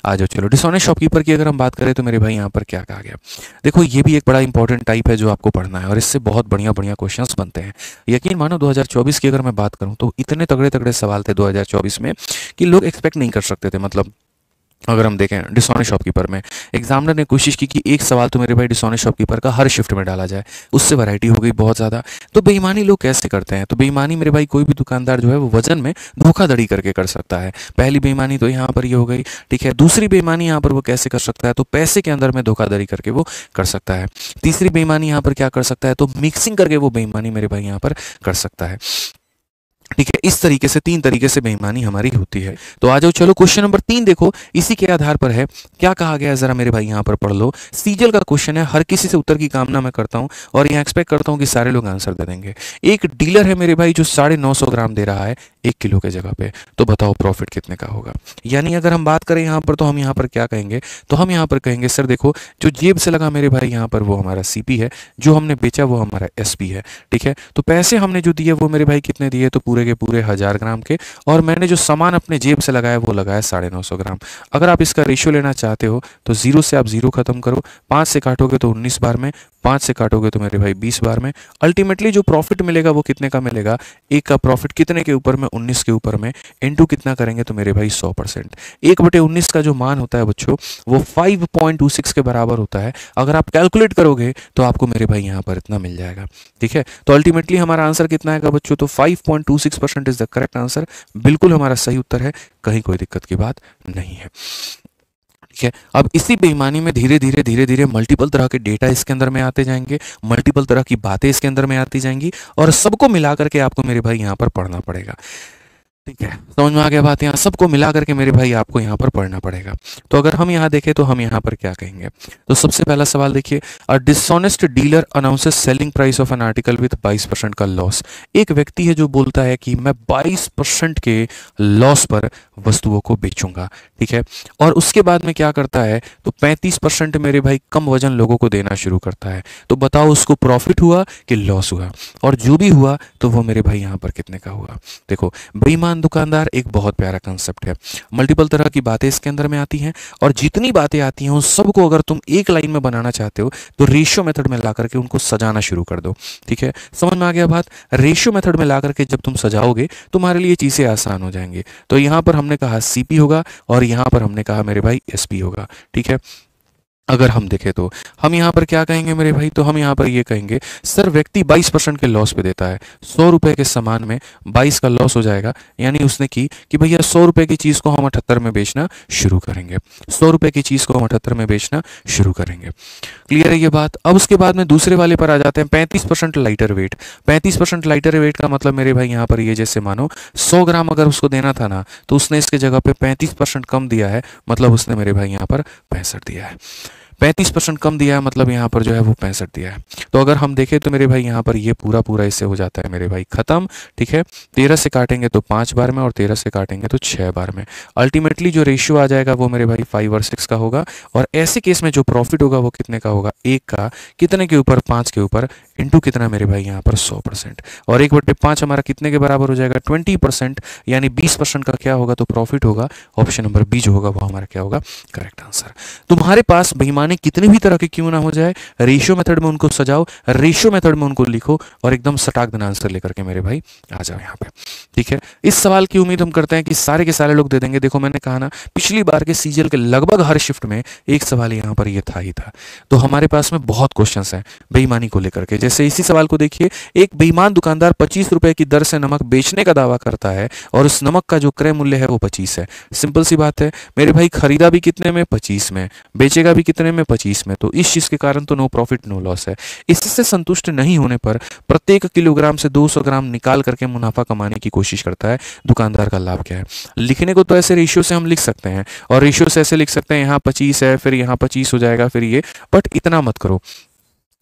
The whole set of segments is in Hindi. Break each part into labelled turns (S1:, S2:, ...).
S1: आ जाओ चलो, डिसऑनेस्ट शॉपकीपर की अगर हम बात करें तो मेरे भाई यहाँ पर क्या कहा गया। देखो ये भी एक बड़ा इंपॉर्टेंट टाइप है जो आपको पढ़ना है और इससे बहुत बढ़िया बढ़िया क्वेश्चंस बनते हैं। यकीन मानो 2024 की अगर मैं बात करूँ तो इतने तगड़े तगड़े सवाल थे 2024 में कि लोग एक्सपेक्ट नहीं कर सकते थे। मतलब अगर हम देखें डिसऑनेस्ट शॉपकीपर में एग्जामिनर ने कोशिश की कि एक सवाल तो मेरे भाई डिसऑनेस्ट शॉपकीपर का हर शिफ्ट में डाला जाए, उससे वैरायटी हो गई बहुत ज़्यादा। तो बेईमानी लोग कैसे करते हैं, तो बेईमानी मेरे भाई कोई भी दुकानदार जो है वो वजन में धोखाधड़ी करके कर सकता है। पहली बेईमानी तो यहाँ पर ये हो गई, ठीक है। दूसरी बेईमानी यहाँ पर वो कैसे कर सकता है, तो पैसे के अंदर में धोखाधड़ी करके वो कर सकता है। तीसरी बेईमानी यहाँ पर क्या कर सकता है, तो मिक्सिंग करके वो बेईमानी मेरे भाई यहाँ पर कर सकता है, ठीक है। इस तरीके से 3 तरीके से बेईमानी हमारी होती है। तो आ जाओ चलो क्वेश्चन नंबर 3 देखो, इसी के आधार पर है। क्या कहा गया है जरा मेरे भाई यहाँ पर पढ़ लो। सीजल का क्वेश्चन है, हर किसी से उत्तर की कामना मैं करता हूँ और यहाँ एक्सपेक्ट करता हूँ कि सारे लोग आंसर दे देंगे। एक डीलर है मेरे भाई जो 950 ग्राम दे रहा है 1 किलो के जगह पे, तो बताओ प्रॉफिट कितने का होगा। यानी अगर हम बात करें यहाँ पर तो हम यहाँ पर क्या कहेंगे, तो हम यहाँ पर कहेंगे सर देखो जो जेब से लगा मेरे भाई यहाँ पर वो हमारा सीपी है, जो हमने बेचा वो हमारा एसपी है, ठीक है। तो पैसे हमने जो दिए वो मेरे भाई कितने दिए, तो पूरे के पूरे 1000 ग्राम के, और मैंने जो सामान अपने जेब से लगाया वो लगाया 950 ग्राम। अगर आप इसका रेशियो लेना चाहते हो तो 0 से आप 0 खत्म करो, 5 से काटोगे तो 19 बार में, 5 से काटोगे तो मेरे भाई 20 बार में। अल्टीमेटली जो प्रॉफिट मिलेगा वो कितने का मिलेगा, एक का प्रॉफिट कितने के ऊपर में, 19 के ऊपर में, इनटू कितना करेंगे तो मेरे भाई 100%। 1/19 का जो मान होता है बच्चों वो 5.26 के बराबर होता है। अगर आप कैलकुलेट करोगे तो आपको मेरे भाई यहाँ पर इतना मिल जाएगा, ठीक है। तो अल्टीमेटली हमारा आंसर कितना आएगा बच्चों, तो 5.26% इज द करेक्ट आंसर। बिल्कुल हमारा सही उत्तर है, कहीं कोई दिक्कत की बात नहीं है, ठीक है। अब इसी बेईमानी में धीरे धीरे धीरे धीरे मल्टीपल तरह के डेटा इसके अंदर में आते जाएंगे, मल्टीपल तरह की बातें इसके अंदर में आती जाएंगी और सबको मिला करके आपको मेरे भाई यहाँ पर पढ़ना पड़ेगा, ठीक है। समझ में आ गया बात, यहाँ सबको मिला करके मेरे भाई आपको यहाँ पर पढ़ना पड़ेगा। तो अगर हम यहाँ देखें तो हम यहाँ पर क्या कहेंगे, तो सबसे पहला सवाल देखिए, a dishonest dealer announces selling price of an article with 22% का लॉस। एक व्यक्ति है जो बोलता है कि मैं 22% के लॉस पर वस्तुओं को बेचूंगा, ठीक है। और उसके बाद में क्या करता है, तो 35% मेरे भाई कम वजन लोगों को देना शुरू करता है। तो बताओ उसको प्रॉफिट हुआ कि लॉस हुआ, और जो भी हुआ तो वो मेरे भाई यहाँ पर कितने का हुआ। देखो बेईमान दुकानदार एक बहुत प्यारा कंसेप्ट है, मल्टीपल तरह की बातें इसके अंदर में आती हैं और जितनी बातें आती हैं उन सबको अगर तुम एक लाइन में बनाना चाहते हो तो रेशियो मेथड में ला करके उनको सजाना शुरू कर दो, ठीक है। समझ में आ गया बात, रेशियो मेथड में ला करके जब तुम सजाओगे तुम्हारे लिए चीजें आसान हो जाएंगी। तो यहां पर हमने कहा सीपी होगा और यहां पर हमने कहा मेरे भाई एसपी होगा, ठीक है। अगर हम देखें तो हम यहाँ पर क्या कहेंगे मेरे भाई, तो हम यहाँ पर ये कहेंगे सर व्यक्ति 22% के लॉस पे देता है, 100 रुपए के सामान में 22 का लॉस हो जाएगा। यानी उसने की कि भैया 100 रुपए की चीज़ को हम 78 में बेचना शुरू करेंगे, 100 रुपए की चीज़ को हम 78 में बेचना शुरू करेंगे। क्लियर है ये बात। अब उसके बाद में दूसरे वाले पर आ जाते हैं, 35% लाइटर वेट। 35% लाइटर वेट का मतलब मेरे भाई यहाँ पर ये जैसे मानो 100 ग्राम अगर उसको देना था ना, तो उसने इसके जगह पे 35% कम दिया है, मतलब उसने मेरे भाई यहाँ पर 65 दिया है। 35% कम दिया है मतलब यहाँ पर जो है वो 65 दिया है। तो अगर हम देखें तो मेरे भाई यहाँ पर ये पूरा पूरा इससे हो जाता है मेरे भाई खत्म, ठीक है। 13 से काटेंगे तो 5 बार में और 13 से काटेंगे तो 6 बार में। अल्टीमेटली जो रेशियो आ जाएगा वो मेरे भाई 5 और 6 का होगा। और ऐसे केस में जो प्रॉफिट होगा वो कितने का होगा, 1 का कितने के ऊपर, 5 के ऊपर, इंटू कितना मेरे भाई यहाँ पर 100%। और 1/5 हमारा कितने के बराबर हो जाएगा, 20%। यानी 20% का क्या होगा, तो प्रॉफिट होगा। ऑप्शन नंबर बी जो होगा वो हमारा क्या होगा, करेक्ट आंसर। तुम्हारे पास बेईमानी कितने भी तरह के क्यों ना हो जाए, रेशियो मेथड में उनको सजाओ, रेशियो मेथड में उनको लिखो और एकदम सटाक देना आंसर लेकर के मेरे भाई आ जाओ यहाँ पे, ठीक है। इस सवाल की उम्मीद हम करते हैं कि सारे के सारे लोग दे देंगे। देखो मैंने कहा ना पिछली बार के सीजीएल के लगभग हर शिफ्ट में एक सवाल यहाँ पर ये था ही था। तो हमारे पास में बहुत क्वेश्चंस हैं बेईमानी को लेकर के। जैसे इसी सवाल को देखिए, एक बेईमान दुकानदार 25 रुपए की दर से नमक बेचने का दावा करता है और उस नमक का जो क्रय मूल्य है वो 25 है। सिंपल सी बात है मेरे भाई, खरीदा भी कितने में, 25 में, बेचेगा भी कितने में, 25 में। तो इस चीज के कारण तो नो प्रॉफिट नो लॉस है। इससे संतुष्ट नहीं होने पर प्रत्येक किलोग्राम से 200 ग्राम निकाल करके मुनाफा कमाने की कोशिश करता है। दुकानदार का लाभ क्या है, लिखने को तो ऐसे रेशियो से हम लिख सकते हैं और रेशियो से ऐसे लिख सकते हैं, यहाँ 25 है फिर यहाँ 25 हो जाएगा फिर ये, बट इतना मत करो।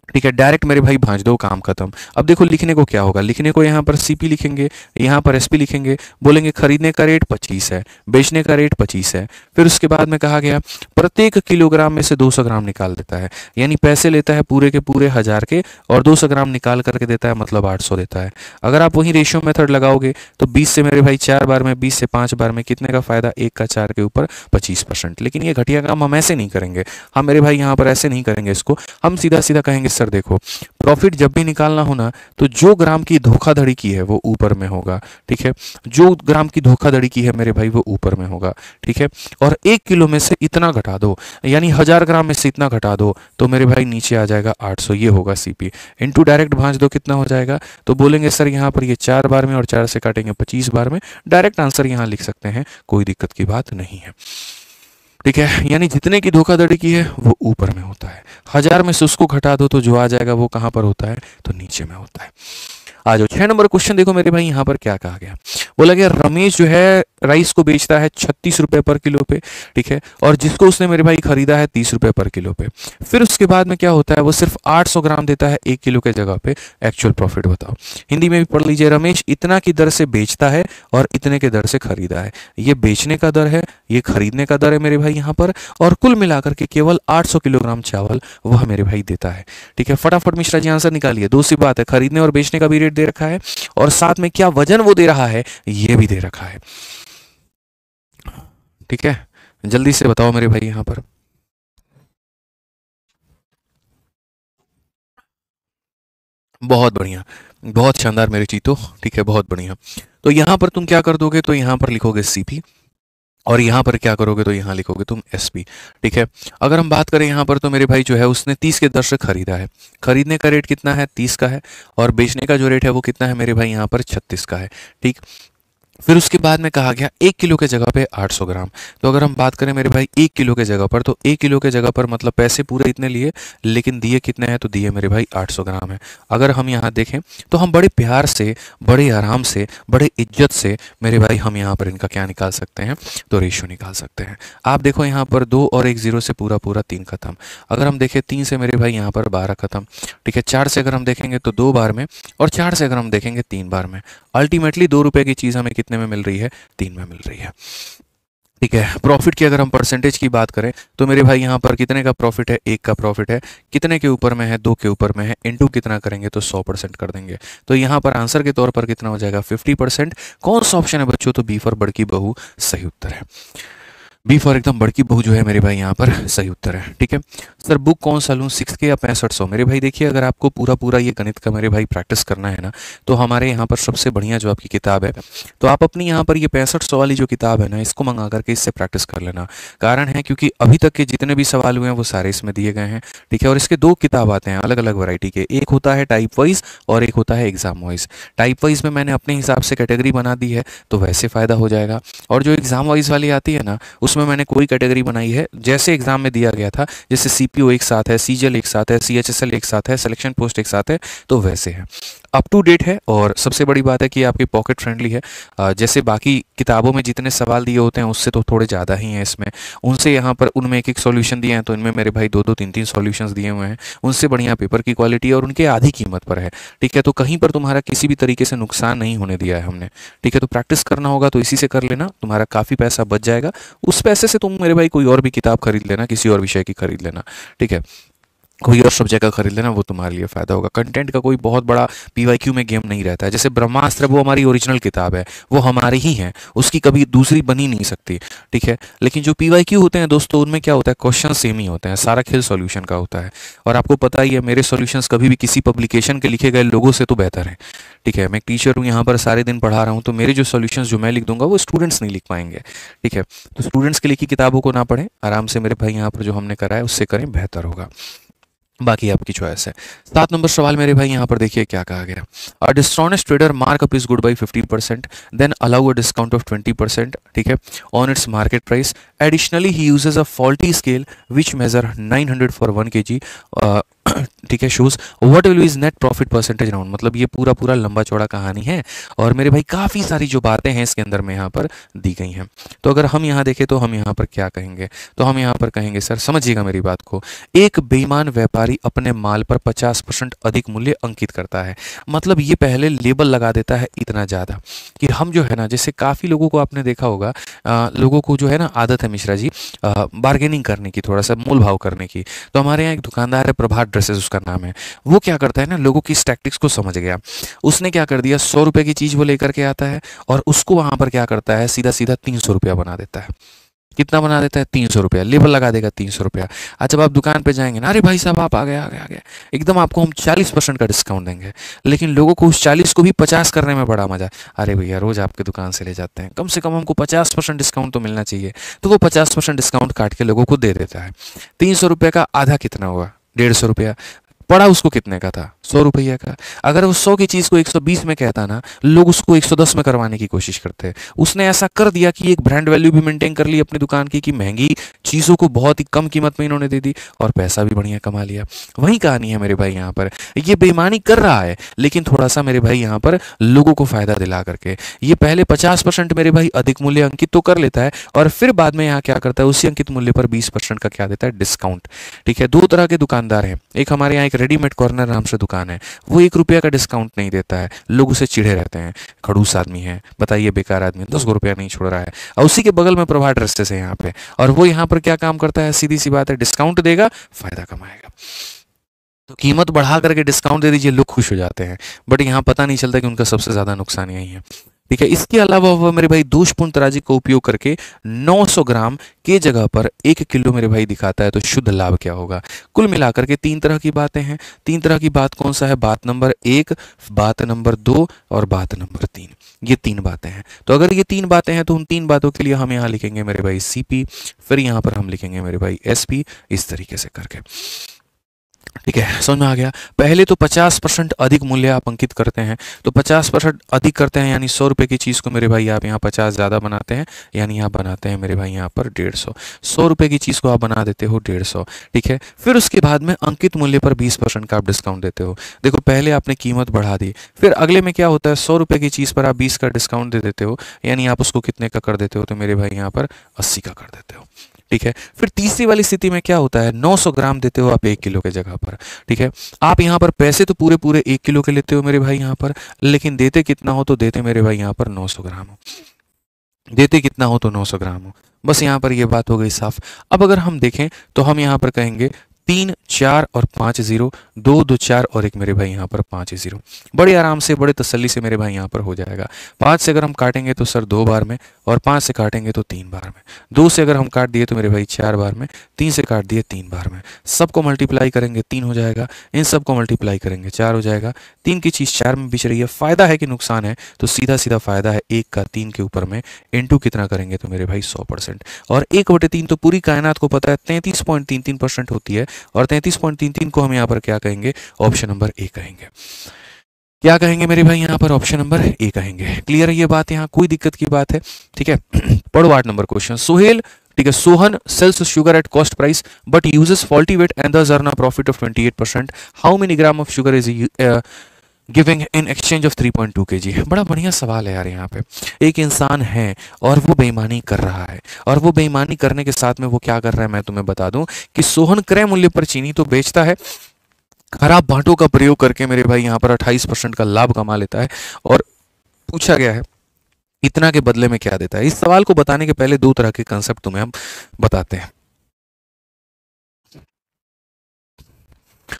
S1: ठीक है, डायरेक्ट मेरे भाई भांज दो, काम खत्म। अब देखो लिखने को क्या होगा, लिखने को यहाँ पर सीपी लिखेंगे, यहाँ पर एसपी लिखेंगे, बोलेंगे खरीदने का रेट 25 है, बेचने का रेट 25 है। फिर उसके बाद में कहा गया प्रत्येक किलोग्राम में से 200 ग्राम निकाल देता है, यानी पैसे लेता है पूरे के पूरे 1000 के और 200 ग्राम निकाल करके देता है, मतलब 800 देता है। अगर आप वही रेशियो मेथड लगाओगे तो 20 से मेरे भाई 4 बार में, 20 से 5 बार में कितने का फायदा, 1 का 4 के ऊपर 25%। लेकिन ये घटिया काम हम ऐसे नहीं करेंगे, हम मेरे भाई यहाँ पर ऐसे नहीं करेंगे इसको, हम सीधा सीधा कहेंगे सर देखो प्रॉफिट जब भी निकालना हो ना तो जो ग्राम की धोखाधड़ी की है वो ऊपर में होगा, ठीक है, जो ग्राम की धोखाधड़ी की है मेरे भाई वो ऊपर में होगा, ठीक है, और 1 किलो में से इतना घटा दो, यानी 1000 ग्राम में से इतना घटा दो तो मेरे भाई नीचे आ जाएगा 800, ये होगा सीपी। इनटू डायरेक्ट भांज दो कितना हो जाएगा, तो बोलेंगे सर यहाँ पर ये 4 बार में और 4 से काटेंगे 25 बार में, डायरेक्ट आंसर यहाँ लिख सकते हैं, कोई दिक्कत की बात नहीं है, ठीक है। यानी जितने की धोखाधड़ी की है वो ऊपर में होता है, 1000 में से उसको घटा दो तो जो आ जाएगा वो कहां पर होता है, तो नीचे में होता है। आ जाओ 6 नंबर क्वेश्चन, देखो मेरे भाई यहाँ पर क्या कहा गया, बोला गया रमेश जो है राइस को बेचता है 36 रुपए पर किलो पे, ठीक है, और जिसको उसने मेरे भाई खरीदा है 30 रुपए पर किलो पे। फिर उसके बाद में क्या होता है, वो सिर्फ 800 ग्राम देता है 1 किलो के जगह पे, एक्चुअल प्रॉफिट बताओ। हिंदी में भी पढ़ लीजिए, रमेश इतना की दर से बेचता है और इतने के दर से खरीदा है, ये बेचने का दर है, ये खरीदने का दर है मेरे भाई यहाँ पर, और कुल मिलाकर के केवल 800 किलोग्राम चावल वह मेरे भाई देता है, ठीक है। फटाफट मिश्रा जी आंसर निकालिए, दो सी बात है, खरीदने और बेचने का भी रेट दे रखा है और साथ में क्या वजन वो दे रहा है ये भी दे रखा है, ठीक है, जल्दी से बताओ मेरे भाई यहां पर। बहुत बढ़िया, बहुत शानदार मेरे चीतो, ठीक है, बहुत बढ़िया। तो यहां पर तुम क्या कर दोगे, तो यहां पर लिखोगे सीपी और यहाँ पर क्या करोगे, तो यहाँ लिखोगे तुम एसपी, ठीक है। अगर हम बात करें यहाँ पर तो मेरे भाई जो है उसने 30 के दर से खरीदा है, खरीदने का रेट कितना है 30 का है, और बेचने का जो रेट है वो कितना है मेरे भाई यहाँ पर 36 का है, ठीक। फिर उसके बाद में कहा गया 1 किलो के जगह पे 800 ग्राम। तो अगर हम बात करें मेरे भाई 1 किलो के जगह पर, तो 1 किलो के जगह पर मतलब पैसे पूरे इतने लिए, लेकिन दिए कितने हैं, तो दिए मेरे भाई 800 ग्राम है। अगर हम यहाँ देखें तो हम बड़े प्यार से, बड़े आराम से, बड़े इज्जत से मेरे भाई हम यहाँ पर इनका क्या निकाल सकते हैं, तो रेशियो निकाल सकते हैं। आप देखो यहाँ पर 2 और 1 0 से पूरा पूरा 3 खत्म। अगर हम देखें 3 से मेरे भाई यहाँ पर 12 खत्म, ठीक है। 4 से अगर हम देखेंगे तो 2 बार में, और 4 से अगर हम देखेंगे 3 बार में। अल्टीमेटली 2 रुपए की चीज़ हमें कितने में मिल रही है, 3 में मिल रही है, ठीक है। प्रॉफिट की अगर हम परसेंटेज की बात करें तो मेरे भाई यहाँ पर कितने का प्रॉफिट है, 1 का प्रॉफिट है, कितने के ऊपर में है, 2 के ऊपर में है, इनटू कितना करेंगे तो 100% कर देंगे। तो यहाँ पर आंसर के तौर पर कितना हो जाएगा, 50%। कौन सा ऑप्शन है बच्चों, तो बी फॉर बड़की बहू सही उत्तर है, बी फॉर एकदम बड़की बहू जो है मेरे भाई यहाँ पर सही उत्तर है, ठीक है। सर बुक कौन सा लूँ, 6 के या 6500, मेरे भाई देखिए अगर आपको पूरा पूरा ये गणित का मेरे भाई प्रैक्टिस करना है ना, तो हमारे यहाँ पर सबसे बढ़िया जो आपकी किताब है, तो आप अपनी यहाँ पर ये 6500 वाली जो किताब है ना, इसको मंगा करके इससे प्रैक्टिस कर लेना। कारण है क्योंकि अभी तक के जितने भी सवाल हुए हैं वो सारे इसमें दिए गए हैं, ठीक है। और इसके 2 किताब आते हैं अलग अलग वैरायटी के, एक होता है टाइप वाइज और एक होता है एग्जाम वाइज। टाइप वाइज में मैंने अपने हिसाब से कैटेगरी बना दी है तो वैसे फ़ायदा हो जाएगा, और जो एग्जाम वाइज वाली आती है ना उसमें मैंने कोई कैटेगरी बनाई है जैसे एग्जाम में दिया गया था, जैसे सीपीओ एक साथ है, सीजीएल एक साथ है, सीएचएसएल एक साथ है, सिलेक्शन पोस्ट एक साथ है, तो वैसे है, अप टू डेट है। और सबसे बड़ी बात है कि आपकी पॉकेट फ्रेंडली है, जैसे बाकी किताबों में जितने सवाल दिए होते हैं उससे तो थोड़े ज़्यादा ही हैं इसमें, उनसे यहाँ पर उनमें एक एक सॉल्यूशन दिए हैं, तो इनमें मेरे भाई 2-2 3-3 सॉल्यूशंस दिए हुए हैं, उनसे बढ़िया पेपर की क्वालिटी और उनके आधी कीमत पर है, ठीक है। तो कहीं पर तुम्हारा किसी भी तरीके से नुकसान नहीं होने दिया है हमने, ठीक है। तो प्रैक्टिस करना होगा तो इसी से कर लेना, तुम्हारा काफ़ी पैसा बच जाएगा, उस पैसे से तुम मेरे भाई कोई और भी किताब खरीद लेना, किसी और विषय की खरीद लेना, ठीक है, कोई और सब्जेक्ट का खरीद लेना, वो तुम्हारे लिए फ़ायदा होगा। कंटेंट का कोई बहुत बड़ा पीवाईक्यू में गेम नहीं रहता है, जैसे ब्रह्मास्त्र वो हमारी ओरिजिनल किताब है, वो हमारी ही है, उसकी कभी दूसरी बन ही नहीं सकती, ठीक है। लेकिन जो पीवाईक्यू होते हैं दोस्तों उनमें क्या होता है, क्वेश्चन सेम ही होते हैं, सारा खेल सॉल्यूशन का होता है, और आपको पता ही है मेरे सॉल्यूशंस कभी भी किसी पब्लिकेशन के लिखे गए लोगों से तो बेहतर है, ठीक है। मैं टीचर हूँ, यहाँ पर सारे दिन पढ़ा रहा हूँ, तो मेरे जो सॉल्यूशंस जो मैं लिख दूंगा वो स्टूडेंट्स नहीं लिख पाएंगे, ठीक है। तो स्टूडेंट्स के लिखी किताबों को ना पढ़ें, आराम से मेरे भाई यहाँ पर जो हमने करा है उससे करें, बेहतर होगा, बाकी आपकी चॉइस है। 7 नंबर सवाल मेरे भाई यहाँ पर देखिए क्या कहा गया, a dishonest trader mark up is good by 50%, then allow a discount of 20%, ठीक है, on its market price, additionally he uses a faulty scale which measure 900 for 1 kg, ठीक है, shows what will be is net profit percentage round, मतलब ये पूरा पूरा लंबा चौड़ा कहानी है और मेरे भाई काफ़ी सारी जो बातें हैं इसके अंदर में यहाँ पर दी गई हैं। तो अगर हम यहाँ देखें तो हम यहाँ पर क्या कहेंगे, तो हम यहाँ पर कहेंगे सर समझिएगा मेरी बात को, एक बेईमान व्यापारी अपने माल पर 50% अधिक मूल्य अंकित करता है। मतलब ये पहले लेबल लगा देता है इतना ज़्यादा कि हम जो है ना, जैसे काफ़ी लोगों को आपने देखा होगा, लोगों को जो है ना आदत है मिश्रा जी बार्गेनिंग करने की, थोड़ा सा मोल भाव करने की। तो हमारे यहाँ एक दुकानदार है प्रभात ड्रेसेस उसका नाम है, वो क्या करता है ना, लोगों की इस टैक्टिक्स को समझ गया। उसने क्या कर दिया, 100 रुपये की चीज़ वो लेकर के आता है और उसको वहाँ पर क्या करता है, सीधा सीधा 300 रुपया बना देता है। कितना बना देता है, 300 रुपया, लेबल लगा देगा 300 रुपया। आज जब आप दुकान पे जाएंगे ना, अरे भाई साहब आप आ गए आ गए आ गए, एकदम आपको हम 40% का डिस्काउंट देंगे। लेकिन लोगों को उस 40 को भी 50 करने में बड़ा मजा, अरे भैया रोज आपके दुकान से ले जाते हैं, कम से कम हमको 50% डिस्काउंट तो मिलना चाहिए। तो वो 50% डिस्काउंट काट के लोगों को दे देता है। 300 रुपये का आधा कितना हुआ, 150 रुपया पड़ा, उसको कितने का था, 100 रुपया का। अगर वो 100 की चीज़ को 120 में कहता ना, लोग उसको 110 में करवाने की कोशिश करते हैं। उसने ऐसा कर दिया कि एक ब्रांड वैल्यू भी मेंटेन कर ली अपनी दुकान की, कि महंगी चीज़ों को बहुत ही कम कीमत में इन्होंने दे दी और पैसा भी बढ़िया कमा लिया। वही कहानी है मेरे भाई यहाँ पर, ये बेईमानी कर रहा है लेकिन थोड़ा सा मेरे भाई यहाँ पर लोगों को फायदा दिला करके। ये पहले 50% मेरे भाई अधिक मूल्य अंकित तो कर लेता है और फिर बाद में यहाँ क्या करता है, उसी अंकित मूल्य पर 20% का क्या देता है, डिस्काउंट। ठीक है, दो तरह के दुकानदार हैं, एक हमारे यहाँ रेडीमेड कॉर्नर नाम से दुकान है, वो 1 रुपया का डिस्काउंट नहीं देता है, लोग उसे चिढ़े रहते हैं, खड़ूस आदमी है, बताइए बेकार आदमी, 10 रुपया नहीं छोड़ रहा है। और उसी के बगल में प्रभात ड्रेसेस है यहाँ पे, और वो यहाँ पर क्या काम करता है, सीधी सी बात है, डिस्काउंट देगा, फायदा कमाएगा। तो कीमत बढ़ा करके डिस्काउंट दे दीजिए, लोग खुश हो जाते हैं, बट यहाँ पता नहीं चलता कि उनका सबसे ज्यादा नुकसान यही है। ठीक है, इसके अलावा वह मेरे भाई दोषपूर्ण तराजू का उपयोग करके 900 ग्राम के जगह पर 1 किलो मेरे भाई दिखाता है, तो शुद्ध लाभ क्या होगा। कुल मिलाकर के 3 तरह की बातें हैं। 3 तरह की बात कौन सा है, बात नंबर 1, बात नंबर 2 और बात नंबर 3, ये 3 बातें हैं। तो अगर ये 3 बातें हैं तो उन 3 बातों के लिए हम यहाँ लिखेंगे मेरे भाई CP, फिर यहाँ पर हम लिखेंगे मेरे भाई SP, इस तरीके से करके। ठीक है, समझ में आ गया। पहले तो 50% अधिक मूल्य आप अंकित करते हैं, तो 50% अधिक करते हैं यानी 100 रुपये की चीज़ को मेरे भाई आप यहाँ 50 ज़्यादा बनाते हैं, यानी आप बनाते हैं मेरे भाई यहाँ पर 150। 100 रुपये की चीज़ को आप बना देते हो 150। ठीक है, फिर उसके बाद में अंकित मूल्य पर 20% का आप डिस्काउंट देते हो। देखो पहले आपने कीमत बढ़ा दी, फिर अगले में क्या होता है, 100 रुपये की चीज़ पर आप 20 का डिस्काउंट दे देते हो, यानी आप उसको कितने का कर देते हो, तो मेरे भाई यहाँ पर 80 का कर देते हो। ठीक है, फिर तीसरी वाली स्थिति में क्या होता है, 900 ग्राम देते हो आप 1 किलो के जगह पर। ठीक है, आप यहाँ पर पैसे तो पूरे पूरे 1 किलो के लेते हो मेरे भाई यहाँ पर, लेकिन देते कितना हो, तो देते मेरे भाई यहाँ पर 900 ग्राम हो, देते कितना हो तो 900 ग्राम हो। बस यहाँ पर ये बात हो गई साफ। अब अगर हम देखें तो हम यहाँ पर कहेंगे 3 4 और 5 0, 2 2 4 और एक मेरे भाई यहाँ पर 5 0, बड़े आराम से बड़े तसल्ली से मेरे भाई यहाँ पर हो जाएगा। 5 से अगर हम काटेंगे तो सर 2 बार में, और 5 से काटेंगे तो 3 बार में, 2 से अगर हम काट दिए तो मेरे भाई 4 बार में, 3 से काट दिए 3 बार में। सबको मल्टीप्लाई करेंगे 3 हो जाएगा, इन सबको मल्टीप्लाई करेंगे 4 हो जाएगा। 3 की चीज़ 4 में बिछ रही है, फायदा है कि नुकसान है, तो सीधा सीधा फायदा है 1 का 3 के ऊपर में, इंटू कितना करेंगे तो मेरे भाई 100%, और 1/3 तो पूरी कायनात को पता है 33.33% होती है, और 33.33 को हम यहाँ पर क्या कहेंगे, ऑप्शन नंबर A कहेंगे। क्या कहेंगे मेरे भाई यहाँ पर, ऑप्शन नंबर A कहेंगे। क्लियर है ये बात, यहाँ कोई दिक्कत की बात है। ठीक है, पढ़ो 8 नंबर क्वेश्चन। सोहेल, ठीक है, Sohan sells sugar at cost price but uses faulty weight and thus earn a profit of 28%. How many gram of sugar is giving in exchange of 3.2 kg। बड़ा बढ़िया सवाल है यार। यहाँ पे एक इंसान है और वो बेईमानी कर रहा है, और वो बेईमानी करने के साथ में वो क्या कर रहा है, मैं तुम्हें बता दूं कि सोहन क्रय मूल्य पर चीनी तो बेचता है, खराब भाटों का प्रयोग करके मेरे भाई यहाँ पर 28% का लाभ कमा लेता है, और पूछा गया है इतना के बदले में क्या देता है। इस सवाल को बताने के पहले 2 तरह के कंसेप्ट तुम्हें हम बताते हैं।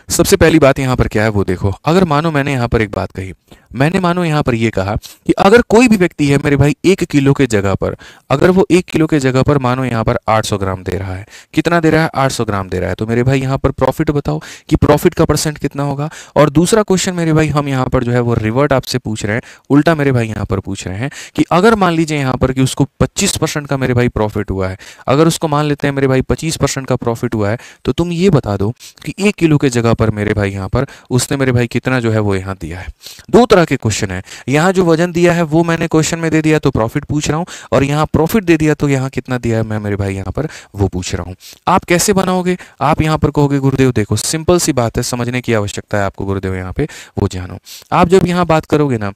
S1: सबसे पहली बात यहाँ पर क्या है वो देखो, अगर मानो मैंने यहाँ पर एक बात कही, मैंने मानो यहाँ पर ये कहा कि अगर कोई भी व्यक्ति है मेरे भाई 1 किलो के जगह पर, अगर वो 1 किलो के जगह पर मानो यहाँ पर 800 ग्राम दे रहा है, कितना दे रहा है, 800 ग्राम दे रहा है, तो मेरे भाई यहाँ पर प्रॉफिट बताओ कि प्रॉफिट का परसेंट कितना होगा। और दूसरा क्वेश्चन मेरे भाई हम यहाँ पर जो है वो रिवर्ट आपसे पूछ रहे हैं, उल्टा मेरे भाई यहाँ पर पूछ रहे हैं कि अगर मान लीजिए यहाँ पर कि उसको 25% का मेरे भाई प्रॉफिट हुआ है, अगर उसको मान लेते हैं मेरे भाई 25% का प्रॉफिट हुआ है, तो तुम ये बता दो कि 1 किलो के जगह पर पर मेरे भाई यहाँ पर उसने मेरे भाई कितना जो है वो यहाँ दिया है। दो तरह के क्वेश्चन है, यहाँ जो वजन दिया है वो मैंने क्वेश्चन में दे दिया तो प्रॉफिट पूछ रहा हूँ, और यहाँ प्रॉफिट दे दिया तो यहाँ कितना दिया है मैं मेरे भाई यहाँ पर वो पूछ रहा हूँ। आप कैसे बनाओगे? आप यहाँ पर कहोगे गुरुदेव देखो सिंपल सी बात है, समझने की आवश्यकता है आपको गुरुदेव यहाँ पे वो जानो। आप जब यहाँ बात करोगे ना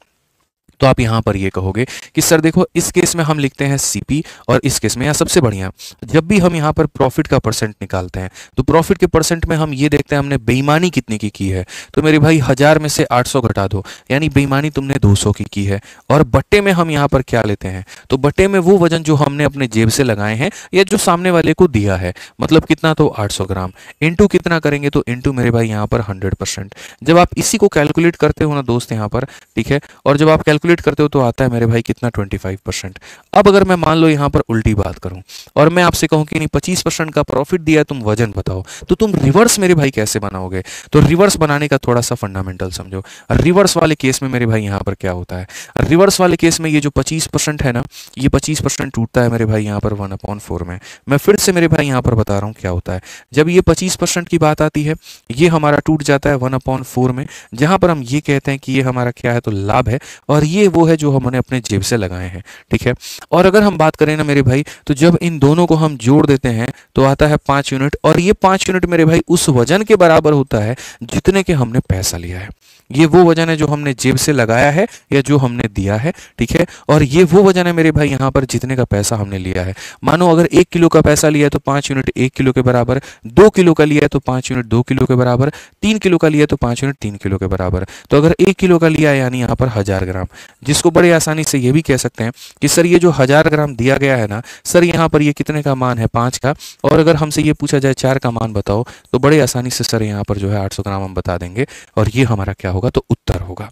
S1: तो आप यहाँ पर ये कहोगे कि सर देखो इस केस में हम लिखते हैं सीपी, और इस केस में यहाँ सबसे बढ़िया जब भी हम यहाँ पर प्रॉफिट का परसेंट निकालते हैं तो प्रॉफिट के परसेंट में हम ये देखते हैं हमने बेईमानी कितनी की है। तो मेरे भाई 1000 में से 800 घटा दो, यानी बेईमानी तुमने 200 की है। और बट्टे में हम यहाँ पर क्या लेते हैं, तो बट्टे में वो वजन जो हमने अपने जेब से लगाए हैं या जो सामने वाले को दिया है, मतलब कितना, तो 800 ग्राम इंटू कितना करेंगे, तो इंटू मेरे भाई यहाँ पर 100%। जब आप इसी को कैलकुलेट करते हो ना दोस्त यहाँ पर, ठीक है, और जब आप कैलकुलेट करते हो तो आता है मेरे भाई कितना, 25%। अब अगर मैं मान लो यहाँ पर उल्टी बात करूं और मैं आपसे कहूं कि नहीं 25% का प्रॉफिट दिया, तुम वजन बताओ, तो तुम रिवर्स मेरे भाई कैसे बनाओगे? तो रिवर्स बनाने का थोड़ा सा फंडामेंटल समझो। रिवर्स वाले केस में मेरे भाई यहाँ पर क्या होता है, रिवर्स वाले केस में ये जो 25% है ना, ये 25% टूटता है मेरे भाई यहाँ पर 1/4 में। मैं फिर से मेरे भाई यहाँ पर बता रहा हूँ क्या होता है। जब ये 25% की बात आती है, ये हमारा टूट जाता है 1/4 में, जहां पर हम ये कहते हैं कि ये हमारा क्या है, तो लाभ है, और ये वो है जो हमने अपने जेब से लगाए हैं, ठीक है। और अगर हम बात करें ना मेरे भाई, तो जब इन दोनों को हम जोड़ देते हैं तो आता है 5 यूनिट, और ये 5 यूनिट मेरे भाई उस वजन के बराबर होता है जितने के हमने पैसा लिया है। ये वो वजन है जो हमने जेब से लगाया है या जो हमने दिया है, ठीक है। और ये वो वजन है मेरे भाई यहाँ पर जितने का पैसा हमने लिया है। मानो अगर 1 किलो का पैसा लिया है तो 5 यूनिट 1 किलो के बराबर, 2 किलो का लिया है तो 5 यूनिट 2 किलो के बराबर, 3 किलो का लिया है तो 5 यूनिट 3 किलो के बराबर। तो अगर 1 किलो का लिया है यानी यहाँ पर 1000 ग्राम, जिसको बड़े आसानी से ये भी कह सकते हैं कि सर ये जो 1000 ग्राम दिया गया है ना सर, यहाँ पर ये कितने का मान है, 5 का, और अगर हमसे ये पूछा जाए 4 का मान बताओ, तो बड़े आसानी से सर यहाँ पर जो है 800 ग्राम हम बता देंगे, और ये हमारा क्या होगा, तो उत्तर होगा।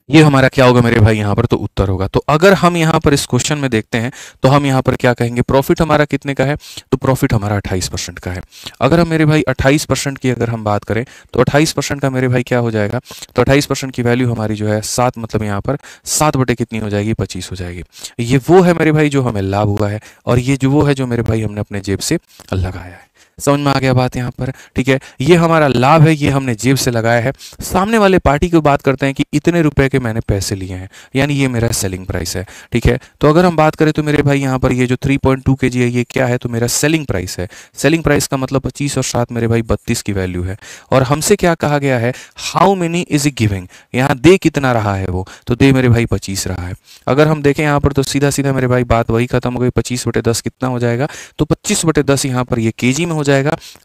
S1: ये हमारा क्या होगा मेरे भाई यहाँ पर, तो उत्तर होगा। तो अगर हम यहाँ पर इस क्वेश्चन में देखते हैं तो हम यहाँ पर क्या कहेंगे, प्रॉफिट हमारा कितने का है, तो प्रॉफिट हमारा 28% का है। अगर हम मेरे भाई 28% की अगर हम बात करें तो 28% का मेरे भाई क्या हो जाएगा, तो 28% की वैल्यू हमारी जो है 7, मतलब यहाँ पर 7 बटे कितनी हो जाएगी, 25 हो जाएगी। ये वो है मेरे भाई जो हमें लाभ हुआ है, और ये जो वो है जो मेरे भाई हमने अपने जेब से लगाया है। समझ में आ गया बात यहाँ पर, ठीक है। ये हमारा लाभ है, ये हमने जेब से लगाया है। सामने वाले पार्टी की बात करते हैं कि इतने रुपए के मैंने पैसे लिए हैं, यानी ये मेरा सेलिंग प्राइस है, ठीक है। तो अगर हम बात करें तो मेरे भाई यहाँ पर ये जो 3.2 kg है ये क्या है, तो मेरा सेलिंग प्राइस है। सेलिंग प्राइस का मतलब 25 और 7 मेरे भाई 32 की वैल्यू है। और हमसे क्या कहा गया है, how many is E giving, यहाँ दे कितना रहा है वो, तो दे मेरे भाई 25 रहा है। अगर हम देखें यहाँ पर तो सीधा सीधा मेरे भाई बात वही खत्म हो गई, 25/10 कितना हो जाएगा, तो 25/10 यहाँ पर ये केजी में हो जाएगा।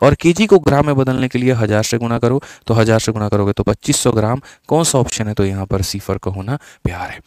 S1: और केजी को ग्राम में बदलने के लिए 1000 से गुना करो, तो 1000 से गुना करोगे तो 2500 ग्राम। कौन सा ऑप्शन है, तो यहाँ पर सी फर का होना प्यार है,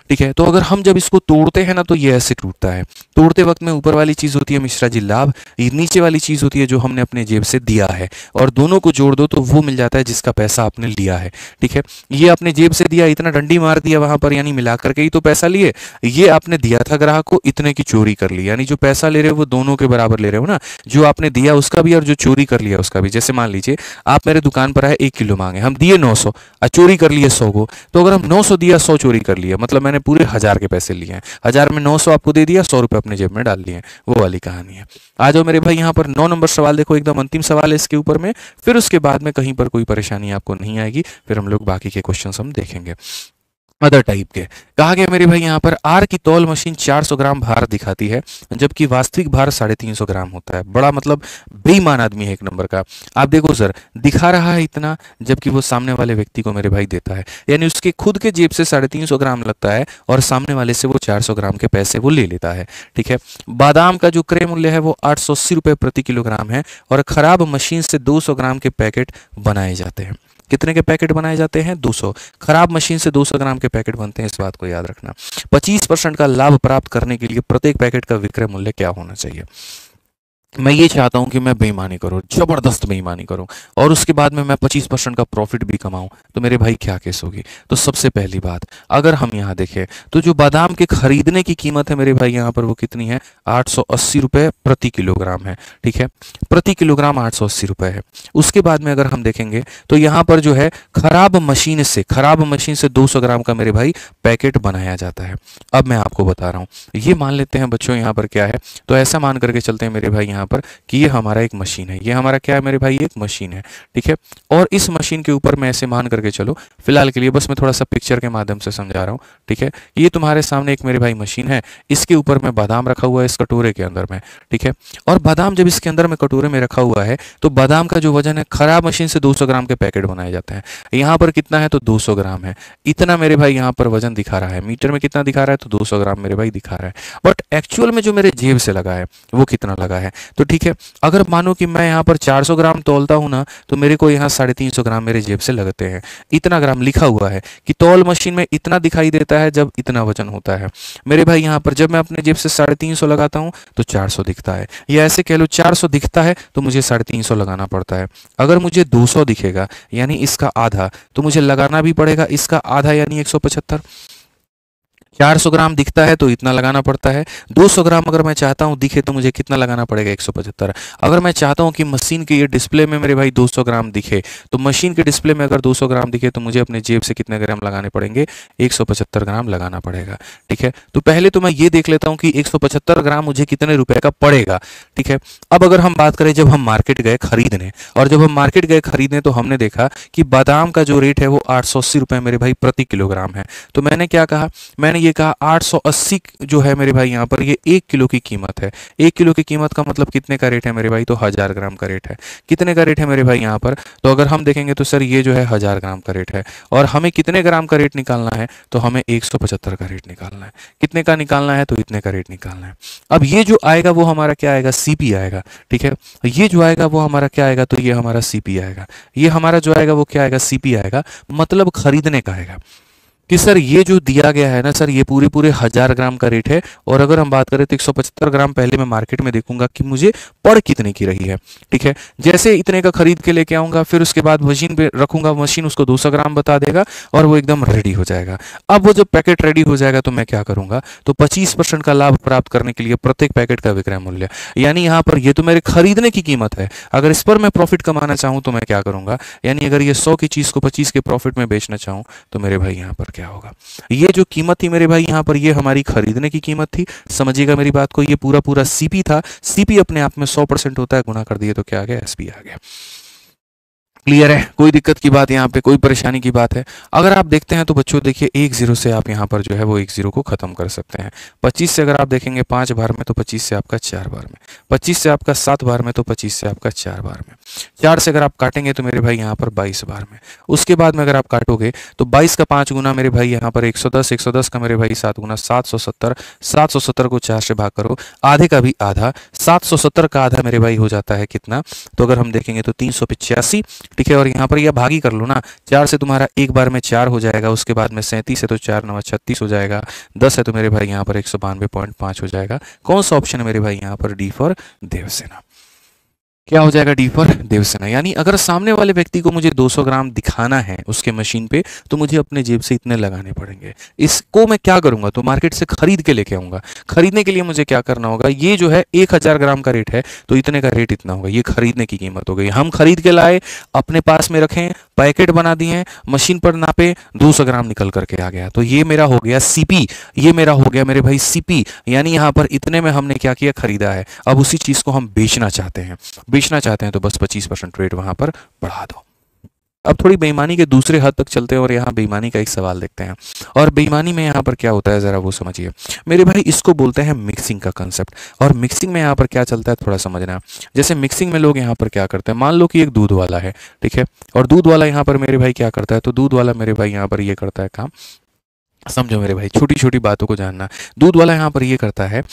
S1: ठीक है। तो अगर हम जब इसको तोड़ते हैं ना तो ये ऐसे टूटता है। तोड़ते वक्त में ऊपर वाली चीज होती है मिश्रा जी लाभ, नीचे वाली चीज होती है जो हमने अपने जेब से दिया है, और दोनों को जोड़ दो तो वो मिल जाता है जिसका पैसा आपने लिया है, ठीक है। ये आपने जेब से दिया, इतना डंडी मार दिया वहां पर, यानी मिला करके ही तो पैसा लिए। ये आपने दिया था ग्राहक को, इतने की चोरी कर ली, यानी जो पैसा ले रहे हो वो दोनों के बराबर ले रहे हो ना, जो आपने दिया उसका भी और जो चोरी कर लिया उसका भी। जैसे मान लीजिए आप मेरे दुकान पर आए, 1 किलो मांगे, हम दिए 900 और चोरी कर लिए 100 को, तो अगर हम 900 दिया 100 चोरी कर लिया, मतलब मैंने पूरे 1000 के पैसे लिए हैं। 1000 में 900 आपको दे दिया, 100 रुपए अपने जेब में डाल लिए, वो वाली कहानी है। आ जाओ मेरे भाई यहाँ पर 9 नंबर सवाल देखो, एकदम अंतिम सवाल है इसके ऊपर में, फिर उसके बाद में कहीं पर कोई परेशानी आपको नहीं आएगी, फिर हम लोग बाकी के क्वेश्चन हम देखेंगे। अदर टाइप के कहा गया मेरे भाई यहाँ पर, आर की तौल मशीन 400 ग्राम भार दिखाती है जबकि वास्तविक भार 350 ग्राम होता है। बड़ा मतलब बेईमान आदमी है एक नंबर का। आप देखो सर, दिखा रहा है इतना जबकि वो सामने वाले व्यक्ति को मेरे भाई देता है, यानी उसके खुद के जेब से 350 ग्राम लगता है और सामने वाले से वो 400 ग्राम के पैसे वो ले लेता है, ठीक है। बादाम का जो क्रय मूल्य है वो 880 रुपये प्रति किलोग्राम है और खराब मशीन से 200 ग्राम के पैकेट बनाए जाते हैं। कितने के पैकेट बनाए जाते हैं, 200। खराब मशीन से 200 ग्राम के पैकेट बनते हैं, इस बात को याद रखना। 25% का लाभ प्राप्त करने के लिए प्रत्येक पैकेट का विक्रय मूल्य क्या होना चाहिए। मैं ये चाहता हूं कि मैं बेईमानी करूं, जबरदस्त बेईमानी करूं, और उसके बाद में मैं 25% का प्रॉफिट भी कमाऊं, तो मेरे भाई क्या केस होगी। तो सबसे पहली बात, अगर हम यहां देखें तो जो बादाम के खरीदने की कीमत है मेरे भाई यहां पर वो कितनी है, 880 रुपये प्रति किलोग्राम है, ठीक है। प्रति किलोग्राम 880 रुपये है। उसके बाद में अगर हम देखेंगे तो यहाँ पर जो है खराब मशीन से 200 ग्राम का मेरे भाई पैकेट बनाया जाता है। अब मैं आपको बता रहा हूँ, ये मान लेते हैं बच्चों यहाँ पर क्या है, तो ऐसा मान करके चलते हैं मेरे भाई यहाँ यहाँ पर कि ये हमारा एक मशीन है, ये हमारा क्या है मेरे भाई, एक मशीन है, ठीक है। और इस मशीन के ऊपर मैं ऐसे मान करके चलो, फिलहाल के लिए बस मैं थोड़ा सा पिक्चर के माध्यम से समझा रहा हूँ, ठीक है। ये तुम्हारे सामने एक मेरे भाई मशीन है, इसके ऊपर में बादाम रखा हुआ है इस कटोरे के अंदर में, ठीक है। और बादाम जब इसके अंदर में कटोरे में रखा हुआ है तो बादाम का जो वजन है, खराब मशीन से 200 ग्राम के पैकेट बनाए जाते हैं। यहाँ पर कितना है तो 200 ग्राम है, इतना मेरे भाई यहाँ पर वजन दिखा रहा है। मीटर में कितना दिखा रहा है तो 200 ग्राम मेरे भाई दिखा रहा है। बट एक्चुअल में जो मेरे जेब से लगा है वो कितना लगा है, तो ठीक है, अगर मानो कि मैं यहाँ पर 400 ग्राम तौलता हूँ ना, तो मेरे को यहाँ 350 ग्राम मेरे जेब से लगते हैं। इतना ग्राम लिखा हुआ है कि तौल मशीन में इतना दिखाई देता है जब इतना वजन होता है मेरे भाई। यहाँ पर जब मैं अपने जेब से 350 लगाता हूँ तो 400 दिखता है, या ऐसे कह लो 400 दिखता है तो मुझे 350 लगाना पड़ता है। अगर मुझे 200 दिखेगा यानी इसका आधा, तो मुझे लगाना भी पड़ेगा इसका आधा यानी 175। 400 ग्राम दिखता है तो इतना लगाना पड़ता है। 200 ग्राम अगर मैं चाहता हूं दिखे तो मुझे कितना लगाना पड़ेगा, 175। अगर मैं चाहता हूं कि मशीन के ये डिस्प्ले में मेरे भाई 200 ग्राम दिखे, तो मशीन के डिस्प्ले में अगर 200 ग्राम दिखे तो मुझे अपने जेब से कितने ग्राम लगाने पड़ेंगे, 175 ग्राम लगाना पड़ेगा, ठीक है। तो पहले तो मैं ये देख लेता हूँ कि 175 ग्राम मुझे कितने रुपए का पड़ेगा, ठीक है। अब अगर हम बात करें जब हम मार्केट गए खरीदने, और जब हम मार्केट गए खरीदने तो हमने देखा कि बादाम का जो रेट है वो 880 रुपये मेरे भाई प्रति किलोग्राम है। तो मैंने क्या कहा, मैंने ये कहा 880 जो है मेरे भाई यहाँ पर ये 1 किलो की कीमत है। 1 किलो की कीमत का मतलब कितने का रेट है मेरे भाई, तो 1000 ग्राम का रेट है। कितने का रेट है मेरे भाई यहाँ पर, तो अगर हम देखेंगे तो सर ये जो है 1000 ग्राम का रेट है। और हमें कितने ग्राम का रेट निकालना है, तो हमें 175 का रेट निकालना है। कितने का निकालना है, तो इतने का रेट निकालना है। अब ये जो आएगा वो हमारा क्या आएगा, सीपी आएगा, ठीक है। ये जो आएगा वो हमारा क्या आएगा, तो ये हमारा सीपी आएगा। ये हमारा जो आएगा वो क्या आएगा, सीपी आएगा, मतलब खरीदने का आएगा। कि सर ये जो दिया गया है ना सर, ये पूरे पूरे 1000 ग्राम का रेट है। और अगर हम बात करें तो 175 ग्राम पहले मैं मार्केट में देखूंगा कि मुझे पड़ कितने की रही है, ठीक है। जैसे इतने का खरीद के लेके आऊंगा, फिर उसके बाद मशीन पे रखूंगा, मशीन उसको 200 ग्राम बता देगा और वो एकदम रेडी हो जाएगा। अब वो जब पैकेट रेडी हो जाएगा तो मैं क्या करूंगा, तो 25% का लाभ प्राप्त करने के लिए प्रत्येक पैकेट का विक्रय मूल्य, यानी यहाँ पर ये तो मेरे खरीदने की कीमत है, अगर इस पर मैं प्रॉफिट कमाना चाहूँ तो मैं क्या करूंगा, यानी अगर ये 100 की चीज को 25 के प्रॉफिट में बेचना चाहूँ तो मेरे भाई यहाँ पर क्या होगा, ये जो कीमत थी मेरे भाई यहाँ पर ये हमारी खरीदने की कीमत थी। समझिएगा मेरी बात को, ये पूरा पूरा सीपी था। सीपी अपने आप में 100% होता है, गुणा कर दिए तो क्या आ गया, एसपी आ गया। क्लियर है, कोई दिक्कत की बात यहाँ पे, कोई परेशानी की बात है। अगर आप देखते हैं तो बच्चों देखिए 1 0 से आप यहाँ पर जो है वो 1 0 को खत्म कर सकते हैं। 25 से अगर आप देखेंगे 5 बार में तो 25 से आपका 4 बार में, 25 से आपका 7 बार में तो 25 से आपका 4 बार में, 4 से अगर आप काटेंगे तो मेरे भाई यहाँ पर 22 बार में। उसके बाद में अगर आप काटोगे तो 22 का 5 गुना मेरे भाई यहाँ पर 110, 110 का मेरे भाई 7 गुना 770, 770 को 4 से भाग करो, आधे का भी आधा, 770 का आधा मेरे भाई हो जाता है कितना, तो अगर हम देखेंगे तो 385, ठीक है। और यहाँ पर यह भागी कर लो ना, 4 से तुम्हारा एक बार में 4 हो जाएगा, उसके बाद में 37 है तो 4 9 36 हो जाएगा, 10 है तो मेरे भाई यहाँ पर 192.5 हो जाएगा। कौन सा ऑप्शन है मेरे भाई यहाँ पर, डी फॉर देवसेना। क्या हो जाएगा, डी फॉर देवसेना। यानी अगर सामने वाले व्यक्ति को मुझे 200 ग्राम दिखाना है उसके मशीन पे तो मुझे अपने जेब से इतने लगाने पड़ेंगे। इसको मैं क्या करूंगा, तो मार्केट से खरीद के लेके आऊंगा। खरीदने के लिए मुझे क्या करना होगा, ये जो है 1000 ग्राम का रेट है तो इतने का रेट इतना होगा, ये खरीदने की कीमत हो गई। हम खरीद के लाए, अपने पास में रखें, पैकेट बना दिए, मशीन पर नापे, 200 ग्राम निकल करके आ गया, तो ये मेरा हो गया सीपी, ये मेरा हो गया मेरे भाई सीपी। यानी यहाँ पर इतने में हमने क्या किया, खरीदा है। अब उसी चीज को हम बेचना चाहते हैं तो बस 25% रेट वहां पर बढ़ा दो। अब थोड़ी बेईमानी के दूसरे हद तक चलते हैं और यहाँ बेईमानी का एक सवाल देखते हैं। और बेईमानी में यहाँ पर क्या होता है जरा वो समझिए मेरे भाई, इसको बोलते हैं मिक्सिंग का कंसेप्ट। और मिक्सिंग में यहाँ पर क्या चलता है थोड़ा समझना। जैसे मिक्सिंग में लोग यहाँ पर क्या करते हैं, मान लो कि एक दूध वाला है, ठीक है, और दूध वाला यहाँ पर मेरे भाई क्या करता है, तो दूध वाला मेरे भाई यहाँ पर ये करता है काम, समझो मेरे भाई, छोटी छोटी बातों को जानना। दूध वाला यहाँ पर ये करता है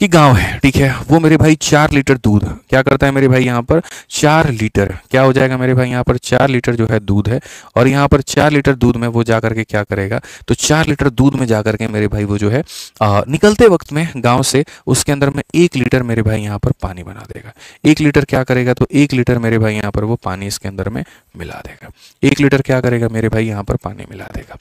S1: कि गांव है, ठीक है, वो मेरे भाई 4 लीटर दूध क्या करता है मेरे भाई यहाँ पर, 4 लीटर क्या हो जाएगा मेरे भाई यहाँ पर, 4 लीटर जो है दूध है। और यहाँ पर 4 लीटर दूध में वो जा करके क्या करेगा, तो 4 लीटर दूध में जा करके मेरे भाई वो जो है निकलते वक्त में गांव से उसके अंदर में 1 लीटर मेरे भाई यहाँ पर पानी बना देगा। 1 लीटर क्या करेगा, तो 1 लीटर मेरे भाई यहाँ पर वो पानी इसके अंदर में मिला देगा। 1 लीटर क्या करेगा मेरे भाई यहाँ पर पानी मिला देगा,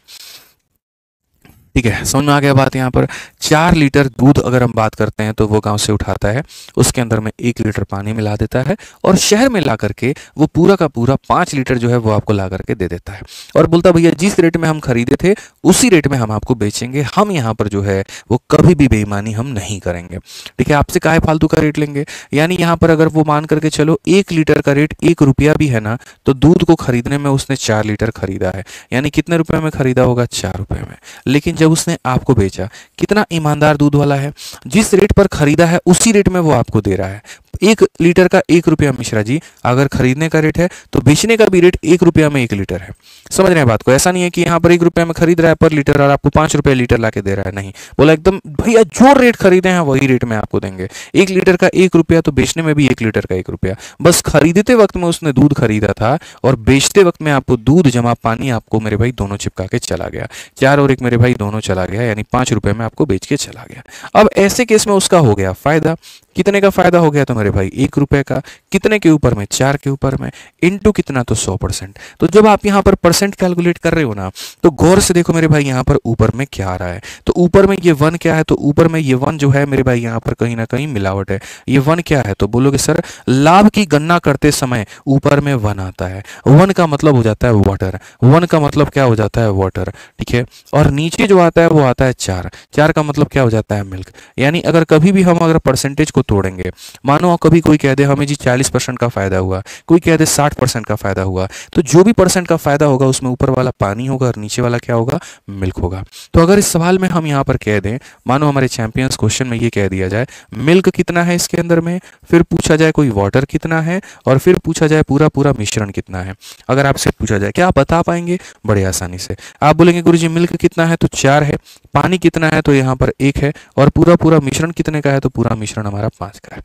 S1: ठीक है, समझ में आ गया बात। यहाँ पर 4 लीटर दूध अगर हम बात करते हैं तो वो गांव से उठाता है, उसके अंदर में 1 लीटर पानी मिला देता है और शहर में ला करके वो पूरा का पूरा 5 लीटर जो है वो आपको ला करके दे देता है और बोलता भैया जिस रेट में हम खरीदे थे उसी रेट में हम आपको बेचेंगे, हम यहाँ पर जो है वो कभी भी बेईमानी हम नहीं करेंगे। ठीक है, आपसे काहे फालतू का रेट लेंगे। यानी यहाँ पर अगर वो मान करके चलो 1 लीटर का रेट 1 रुपया भी है ना, तो दूध को खरीदने में उसने 4 लीटर खरीदा है, यानी कितने रुपए में खरीदा होगा, 4 रुपए में। लेकिन जब उसने आपको बेचा, कितना ईमानदार दूध वाला है, जिस रेट पर खरीदा है उसी रेट में वो आपको दे रहा है। 1 लीटर का 1 रुपया मिश्रा जी, अगर खरीदने का रेट है तो बेचने का भी रेट 1 रुपया में 1 लीटर है। समझ रहे हैं बात को। ऐसा नहीं है कि यहाँ पर 1 रुपया में खरीद रहा है पर लीटर और आपको 5 रुपये लीटर ला के दे रहा है, नहीं, बोला एकदम भैया जो रेट खरीदे हैं वही रेट में आपको देंगे। 1 लीटर का 1 रुपया तो बेचने में भी 1 लीटर का 1 रुपया, बस खरीदते वक्त में उसने दूध खरीदा था और बेचते वक्त में आपको दूध जमा पानी आपको मेरे भाई दोनों चिपका के चला गया, 4 और 1 मेरे भाई दोनों चला गया, यानी 5 रुपए में आपको बेच के चला गया। अब ऐसे केस में उसका हो गया फायदा। कितने का फायदा हो गया तो मेरे भाई 1 रुपए का, कितने के ऊपर में, 4 के ऊपर में, इनटू कितना तो 100%। तो जब आप यहाँ पर परसेंट कैलकुलेट कर रहे हो ना तो गौर से देखो मेरे भाई यहाँ पर ऊपर में क्या आ रहा है। तो ऊपर में ये 1 क्या है, तो ऊपर में ये 1 जो है मेरे भाई यहाँ पर कहीं ना कहीं मिलावट है। ये 1 क्या है, तो बोलोगे सर लाभ की गणना करते समय ऊपर में 1 आता है, 1 का मतलब हो जाता है वाटर, 1 का मतलब क्या हो जाता है वाटर। ठीक है, और नीचे जो आता है वो आता है 4, 4 का मतलब क्या हो जाता है मिल्क। यानी अगर कभी भी हम अगर परसेंटेज को तोड़ेंगे, मानो कभी कोई कह दे हमें जी 40% का फायदा हुआ, कोई कह दे 60% का फायदा हुआ, तो जो भी परसेंट का फायदा होगा उसमें ऊपर वाला पानी होगा और नीचे वाला क्या होगा, मिल्क होगा। तो अगर इस सवाल में हम यहाँ पर कह दें, मानो हमारे चैंपियंस क्वेश्चन में ये कह दिया जाए मिल्क कितना है इसके अंदर में, फिर पूछा जाए कोई वाटर कितना है और फिर पूछा जाए पूरा पूरा मिश्रण कितना है। अगर आपसे पूछा जाए क्या आप बता पाएंगे, बड़े आसानी से आप बोलेंगे गुरुजी मिल्क कितना है, तो 4 है, पानी कितना है तो यहाँ पर 1 है, और पूरा पूरा मिश्रण कितने का है, तो पूरा मिश्रण हमारा 5 का है।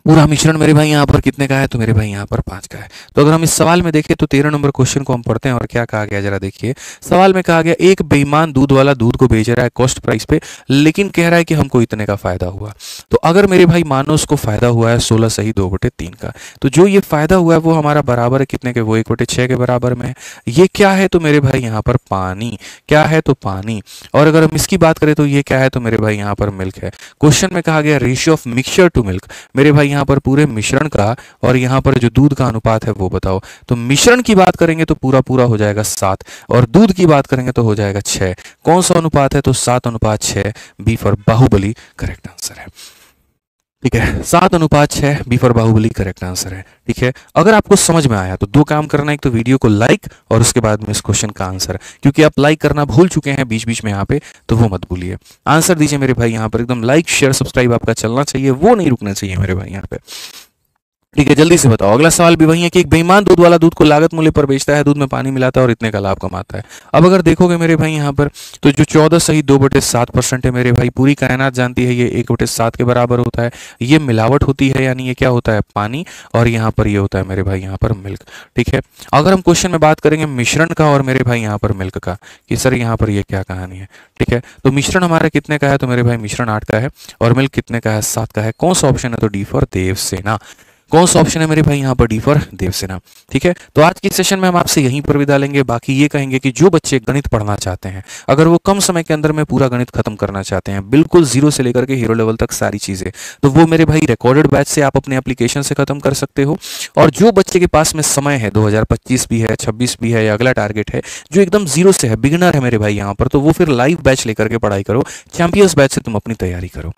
S1: पूरा मिश्रण मेरे भाई यहाँ पर कितने का है, तो मेरे भाई यहाँ पर 5 का है। तो अगर हम इस सवाल में देखें तो 13 नंबर क्वेश्चन को हम पढ़ते हैं और क्या कहा गया जरा देखिए। सवाल में कहा गया एक बेईमान दूध वाला दूध को बेच रहा है कॉस्ट प्राइस पे, लेकिन कह रहा है कि हमको इतने का फायदा हुआ। तो अगर मेरे भाई मानो उसको फायदा हुआ है 16 सही 2/3 का, तो जो ये फायदा हुआ है वो हमारा बराबर है कितने के, वो 1/6 के बराबर में है। ये क्या है, तो मेरे भाई यहाँ पर पानी, क्या है तो पानी। और अगर हम इसकी बात करें तो ये क्या है, तो मेरे भाई यहाँ पर मिल्क है। क्वेश्चन में कहा गया ratio of mixture to milk, मेरे भाई यहाँ पर पूरे मिश्रण का और यहाँ पर जो दूध का अनुपात है वो बताओ। तो मिश्रण की बात करेंगे तो पूरा पूरा हो जाएगा 7 और दूध की बात करेंगे तो हो जाएगा 6। कौन सा अनुपात है, तो 7:6, B for Baahubali correct answer है। ठीक है, 7:6, B for Baahubali correct answer है। ठीक है, अगर आपको समझ में आया तो 2 काम करना, एक तो वीडियो को लाइक और उसके बाद में इस क्वेश्चन का आंसर, क्योंकि आप लाइक करना भूल चुके हैं बीच बीच में यहाँ पे, तो वो मत भूलिए। आंसर दीजिए मेरे भाई यहाँ पर, एकदम लाइक शेयर सब्सक्राइब आपका चलना चाहिए, वो नहीं रुकना चाहिए मेरे भाई यहाँ पे। ठीक है, जल्दी से बताओ। अगला सवाल भी वही है कि एक बेईमान दूध वाला दूध को लागत मूल्य पर बेचता है, दूध में पानी मिलाता है और इतने का लाभ कमाता है। अब अगर देखोगे मेरे भाई यहाँ पर तो जो 14 सही 2/7% है मेरे भाई, पूरी कायनात जानती है ये 1/7 के बराबर होता है। ये मिलावट होती है, यानी ये क्या होता है, पानी, और यहाँ पर ये होता है मेरे भाई यहाँ पर मिल्क। ठीक है, अगर हम क्वेश्चन में बात करेंगे मिश्रण का और मेरे भाई यहाँ पर मिल्क का, कि सर यहाँ पर ये क्या कहानी है। ठीक है, तो मिश्रण हमारा कितने का है, तो मेरे भाई मिश्रण 8 का है और मिल्क कितने का है, 7 का है। कौन सा ऑप्शन है, तो डी फॉर देवसेना। कौन सा ऑप्शन है मेरे भाई यहाँ पर, डी फॉर देवसेना। ठीक है, तो आज के सेशन में हम आपसे यहीं पर विदा लेंगे। बाकी ये कहेंगे कि जो बच्चे गणित पढ़ना चाहते हैं, अगर वो कम समय के अंदर में पूरा गणित खत्म करना चाहते हैं, बिल्कुल 0 से लेकर के हीरो लेवल तक सारी चीजें, तो वो मेरे भाई रिकॉर्डेड बैच से आप अपने एप्लीकेशन से खत्म कर सकते हो। और जो बच्चे के पास में समय है, 2025 भी है, 26 भी है, या अगला टारगेट है जो एकदम 0 से है, बिगिनर है मेरे भाई यहाँ पर, तो वो फिर लाइव बैच लेकर के पढ़ाई करो, चैंपियंस बैच से तुम अपनी तैयारी करो।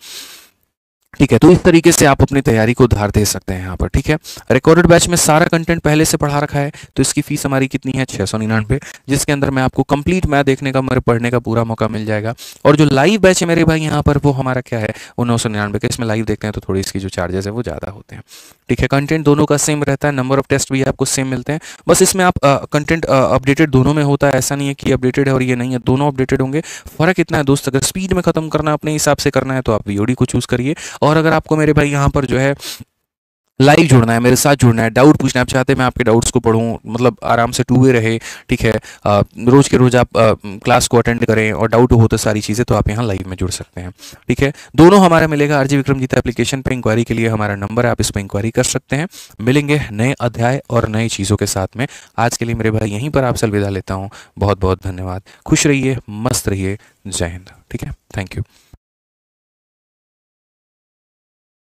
S1: ठीक है, तो इस तरीके से आप अपनी तैयारी को धार दे सकते हैं यहाँ पर। ठीक है, रिकॉर्डेड बैच में सारा कंटेंट पहले से पढ़ा रखा है, तो इसकी फीस हमारी कितनी है, 699, जिसके अंदर में आपको कंप्लीट मैथ देखने का, मेरे पढ़ने का पूरा मौका मिल जाएगा। और जो लाइव बैच है मेरे भाई यहाँ पर, वो हमारा क्या है, वो 999 का। इसमें लाइव देखते हैं तो थोड़ी इसकी जो चार्जेस है वो ज़्यादा होते हैं। ठीक है, कंटेंट दोनों का सेम रहता है, नंबर ऑफ टेस्ट भी आपको सेम मिलते हैं, बस इसमें आप कंटेंट अपडेटेड दोनों में होता है। ऐसा नहीं है कि अपडेटेड है और ये नहीं है, दोनों अपडेटेड होंगे। फर्क इतना है दोस्त, अगर स्पीड में खत्म करना अपने हिसाब से करना है तो आप वीओडी को चूज करिए, और अगर आपको मेरे भाई यहाँ पर जो है लाइव जुड़ना है, मेरे साथ जुड़ना है, डाउट पूछना है, आप चाहते हैं मैं आपके डाउट्स को पढ़ूँ, मतलब आराम से टू वे रहे, ठीक है। रोज़ के रोज़ आप क्लास को अटेंड करें और डाउट हो तो सारी चीज़ें, तो आप यहाँ लाइव में जुड़ सकते हैं, ठीक है। दोनों हमारा मिलेगा आरजे विक्रमजीत एप्लीकेशन पे। इंक्वायरी के लिए हमारा नंबर है, आप इस पर इंक्वायरी कर सकते हैं। मिलेंगे नए अध्याय और नई चीज़ों के साथ में। आज के लिए मेरे भाई यहीं पर आपसे अलविदा लेता हूँ। बहुत बहुत धन्यवाद, खुश रहिए, मस्त रहिए, जय हिंद, ठीक है, थैंक यू।